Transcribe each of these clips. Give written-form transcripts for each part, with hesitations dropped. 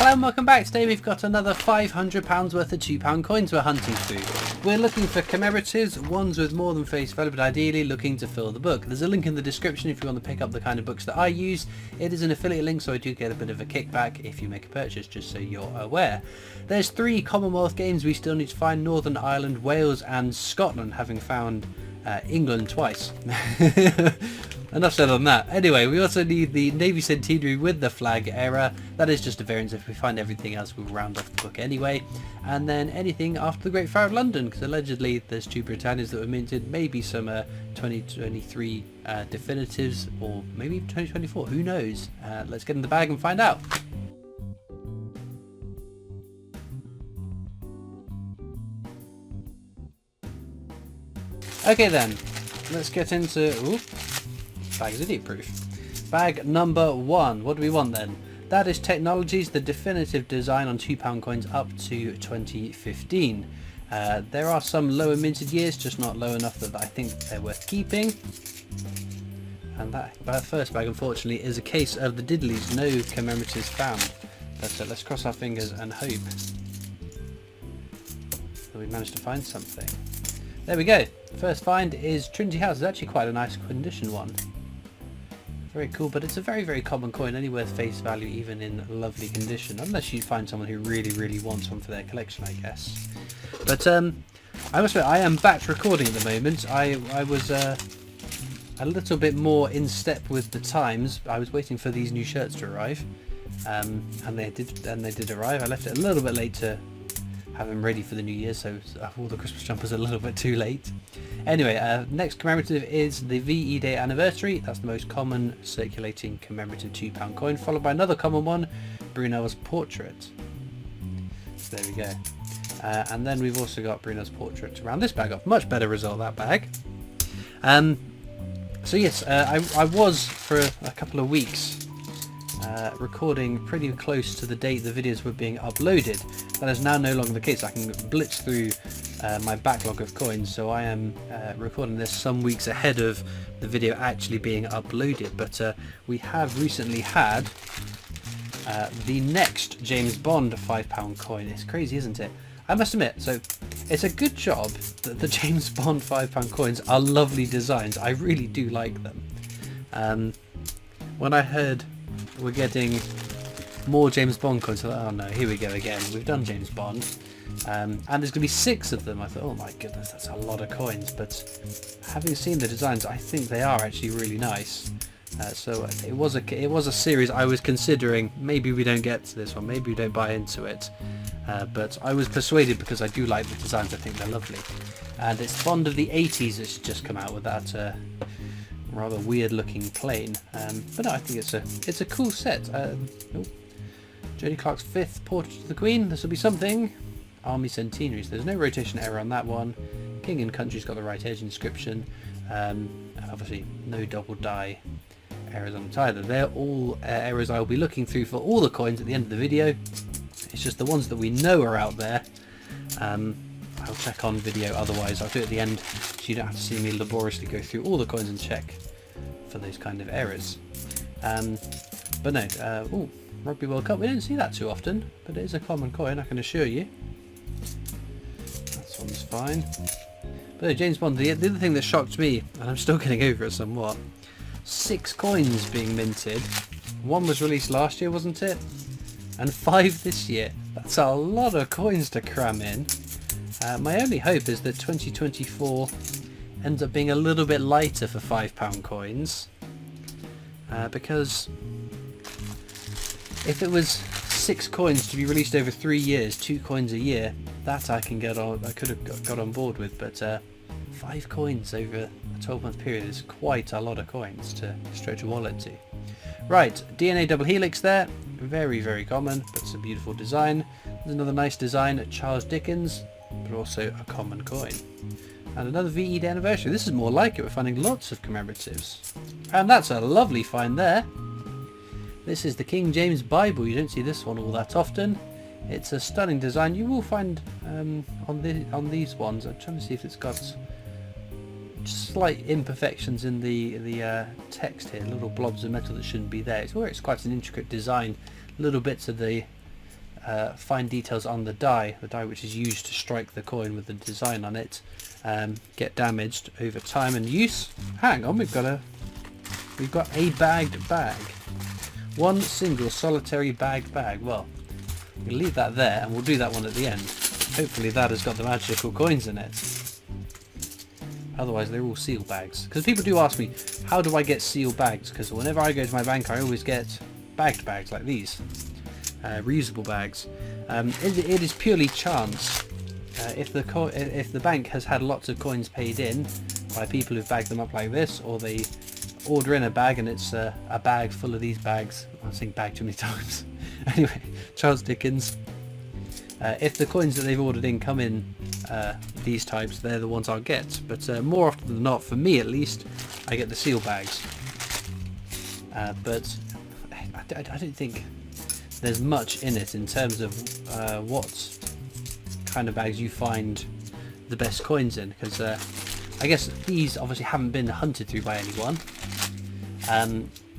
Hello and welcome back. Today we've got another £500 worth of £2 coins we're hunting through. We're looking for commemoratives, ones with more than face value, but ideally looking to fill the book. There's a link in the description if you want to pick up the kind of books that I use. It is an affiliate link, so I do get a bit of a kickback if you make a purchase, just so you're aware. There's 3 Commonwealth games we still need to find: Northern Ireland, Wales and Scotland, having found England twice. Enough said on that. Anyway, we also need the Navy Centenary with the flag error. That is just a variance. If we find everything else, we'll round off the book anyway. And then anything after the Great Fire of London, because allegedly there's 2 Britannias that were minted. Maybe some 2023 definitives, or maybe 2024. Who knows? Let's get in the bag and find out. Okay then, let's get into... Ooh. Bag is idiot proof. Bag number 1. What do we want then? That is Technologies, the definitive design on £2 coins up to 2015. There are some lower minted years, just not low enough that I think they're worth keeping. And that first bag unfortunately is a case of the diddlies, no commemoratives found. But let's cross our fingers and hope that we managed to find something. There we go. First find is Trinity House. It's actually quite a nice condition one. Very cool, but it's a very, very common coin, only worth face value even in lovely condition, unless you find someone who really, really wants one for their collection, I guess. But I must admit, I am batch recording at the moment. I was a little bit more in step with the times. I was waiting for these new shirts to arrive, and they did arrive. I left it a little bit late to have them ready for the new year, so all the Christmas jumpers are a little bit too late. Anyway, next commemorative is the VE Day Anniversary. That's the most common circulating commemorative £2 coin, followed by another common one, Brunel's Portrait. So there we go. And then we've also got Brunel's Portrait to round this bag off. Much better result, that bag. So yes, I was for a couple of weeks recording pretty close to the date the videos were being uploaded. That is now no longer the case. I can blitz through my backlog of coins, so I am recording this some weeks ahead of the video actually being uploaded. But we have recently had the next James Bond £5 coin. It's crazy, isn't it? I must admit, so it's a good job that the James Bond £5 coins are lovely designs. I really do like them. When I heard we're getting more James Bond coins, I thought, oh no, here we go again. We've done James Bond. And there's going to be 6 of them. I thought, oh my goodness, that's a lot of coins. But having seen the designs, I think they are actually really nice. So it was a series I was considering. Maybe we don't get to this one. Maybe we don't buy into it. But I was persuaded because I do like the designs. I think they're lovely. And it's Bond of the 80s that's just come out with that rather weird looking plane. But no, I think it's a cool set. Jodie Clark's 5th Portrait of the Queen. This will be something. Army Centenaries. There's no rotation error on that one. King and Country's got the right edge inscription. And obviously no double die errors on it either. They're all errors I will be looking through for all the coins at the end of the video. It's just the ones that we know are out there. I'll check on video, otherwise I'll do it at the end so you don't have to see me laboriously go through all the coins and check for those kind of errors. But no, ooh, Rugby World Cup, we don't see that too often, but it is a common coin, I can assure you. That one's fine. But no, James Bond, the other thing that shocked me, and I'm still getting over it somewhat, 6 coins being minted. 1 was released last year, wasn't it? And 5 this year. That's a lot of coins to cram in. My only hope is that 2024 ends up being a little bit lighter for £5 coins, because if it was 6 coins to be released over 3 years, 2 coins a year, that I can get on. I could have got on board with, but 5 coins over a 12-month period is quite a lot of coins to stretch a wallet to. Right, DNA double helix there, very, very common, but it's a beautiful design. There's another nice design at Charles Dickens, but also a common coin. And another VE Day Anniversary. This is more like it. We're finding lots of commemoratives. And that's a lovely find there. This is the King James Bible. You don't see this one all that often. It's a stunning design. You will find on these ones. I'm trying to see if it's got slight imperfections in the text here. Little blobs of metal that shouldn't be there. It's quite an intricate design. Little bits of the fine details on the die which is used to strike the coin with the design on it, get damaged over time and use. Hang on, we've got a bagged bag. One single solitary bagged bag. Well, we'll leave that there and we'll do that one at the end. Hopefully that has got the magical coins in it. Otherwise they're all seal bags. Because people do ask me, how do I get seal bags? Because whenever I go to my bank I always get bagged bags like these. Reusable bags. It is purely chance. If the bank has had lots of coins paid in by people who've bagged them up like this, or they order in a bag and it's a bag full of these bags. I'm saying bag too many times. Anyway, Charles Dickens. If the coins that they've ordered in come in these types, they're the ones I'll get. But more often than not, for me at least, I get the seal bags. But I don't think there's much in it in terms of what kind of bags you find the best coins in, because I guess these obviously haven't been hunted through by anyone,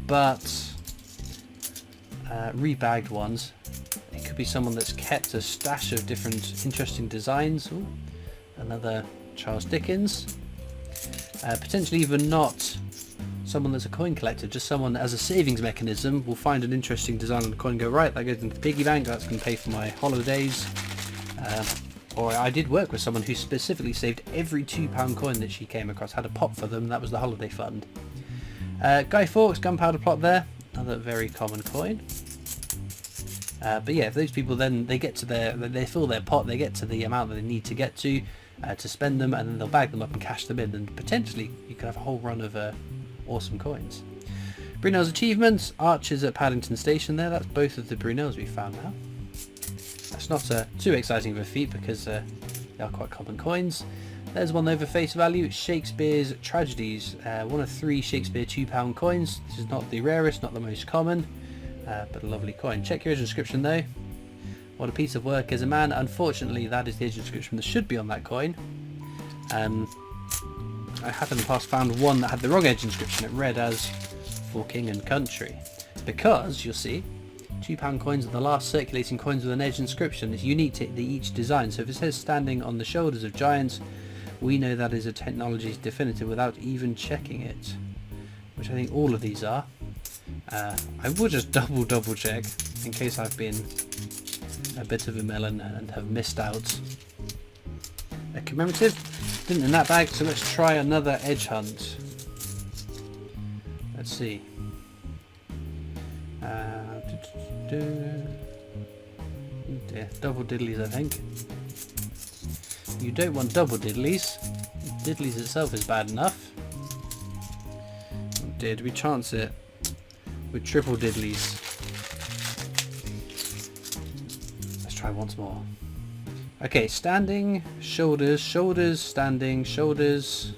but rebagged ones, it could be someone that's kept a stash of different interesting designs. Ooh, another Charles Dickens, potentially even not someone that's a coin collector, just someone that as a savings mechanism will find an interesting design on the coin and go, right, that goes into the piggy bank, that's going to pay for my holidays. Or I did work with someone who specifically saved every £2 coin that she came across, had a pot for them, that was the holiday fund. Guy Fawkes, gunpowder plot there, another very common coin. But yeah, if those people then, they get to they fill their pot, they get to the amount that they need to get to spend them, and then they'll bag them up and cash them in, and potentially you could have a whole run of awesome coins. Brunel's achievements, archers at Paddington Station there, that's both of the Brunels we found now. That's not too exciting of a feat because they are quite common coins. There's one over face value, Shakespeare's Tragedies, one of 3 Shakespeare £2 coins. This is not the rarest, not the most common, but a lovely coin. Check your age description though. What a piece of work as a man. Unfortunately that is the age description that should be on that coin. I have in the past found one that had the wrong age inscription. It read as for king and country, because you'll see £2 coins are the last circulating coins with an edge inscription. It's unique to each design, so if it says standing on the shoulders of giants, we know that is a technology's definitive without even checking it, which I think all of these are. I will just double check in case I've been a bit of a melon and have missed out. A commemorative didn't in that bag, so let's try another edge hunt. Let's see. Dear, double diddlies I think. You don't want double diddlies. Diddlies itself is bad enough. Oh dear, do we chance it with triple diddlies? Let's try once more. Okay, standing, shoulders, shoulders, standing, shoulders,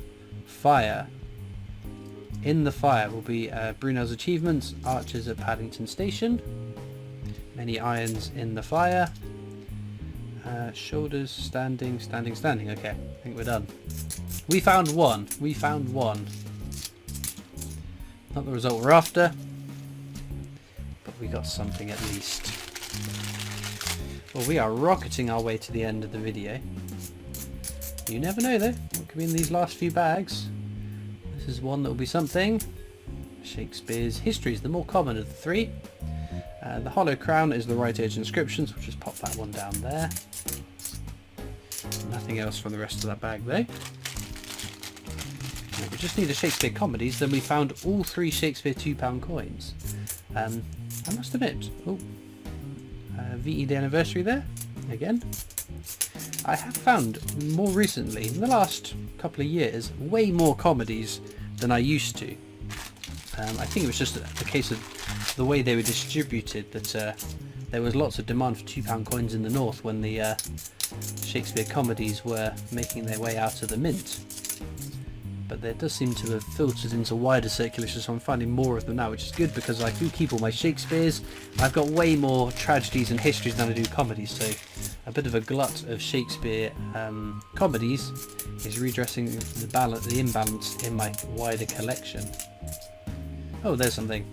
fire. In the fire will be Brunel's achievements, archers at Paddington Station. Many irons in the fire. Shoulders, standing, standing, standing. Okay, I think we're done. We found one. We found one. Not the result we're after, but we got something at least. Well, we are rocketing our way to the end of the video. You never know though, what could be in these last few bags. This is one that will be something. Shakespeare's History is the more common of the 3. The hollow crown is the right age inscriptions. We'll just pop that one down there. Nothing else from the rest of that bag though. Now, we just need a Shakespeare comedies. Then we found all 3 Shakespeare £2 coins. I must admit, VE Day anniversary there again. I have found more recently, in the last couple of years, way more comedies than I used to. I think it was just a case of the way they were distributed, that there was lots of demand for £2 coins in the north when the Shakespeare comedies were making their way out of the mint. But there does seem to have filtered into wider circulation, so I'm finding more of them now, which is good because I do keep all my Shakespeares. I've got way more tragedies and histories than I do comedies, so a bit of a glut of Shakespeare comedies is redressing the imbalance in my wider collection. Oh, there's something.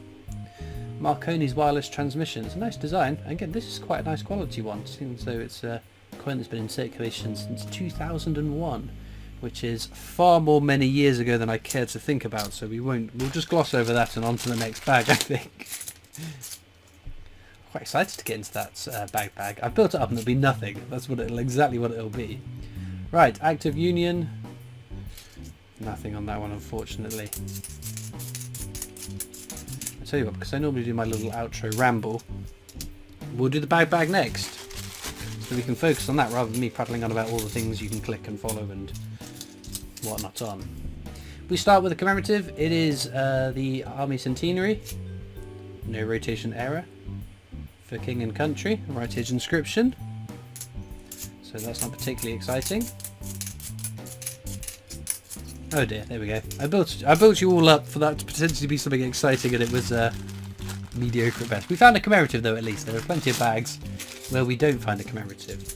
Marconi's wireless transmission. It's a nice design. Again, this is quite a nice quality one. Seems though it's a coin that's been in circulation since 2001, which is far more many years ago than I care to think about. So we'll just gloss over that and on to the next bag, I think. Quite excited to get into that bag. I've built it up and it'll be nothing. That's exactly what it'll be. Right, Act of Union. Nothing on that one, unfortunately. I tell you what, because I normally do my little outro ramble, we'll do the bag next, so we can focus on that rather than me prattling on about all the things you can click and follow and whatnot on. We start with a commemorative. It is the Army Centenary. No rotation error for King and Country. Right age inscription. So that's not particularly exciting. Oh dear, there we go. I built you all up for that to potentially be something exciting, and it was mediocre at best. We found a commemorative though, at least. There are plenty of bags where we don't find a commemorative.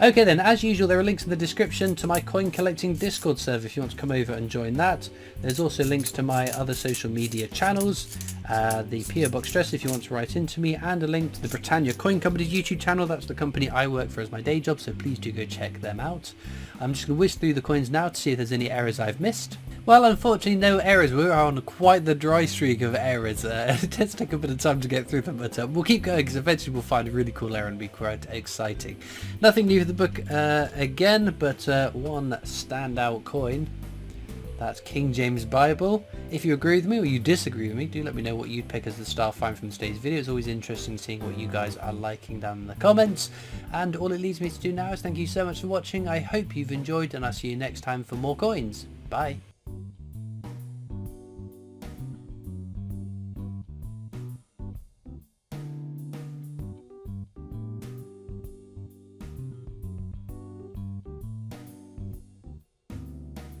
Okay then, as usual, there are links in the description to my coin collecting Discord server if you want to come over and join that. There's also links to my other social media channels, the PO Box address if you want to write into me, and a link to the Britannia Coin Company's YouTube channel. That's the company I work for as my day job, so please do go check them out. I'm just going to whiz through the coins now to see if there's any errors I've missed. Well, unfortunately no errors. We're on quite the dry streak of errors. It tends to take a bit of time to get through them, but we'll keep going because eventually we'll find a really cool error and be quite exciting. Nothing new for the book again, but one standout coin. That's King James Bible. If you agree with me or you disagree with me, do let me know what you'd pick as the star find from today's video. It's always interesting seeing what you guys are liking down in the comments. And all it leaves me to do now is thank you so much for watching. I hope you've enjoyed, and I'll see you next time for more coins. Bye.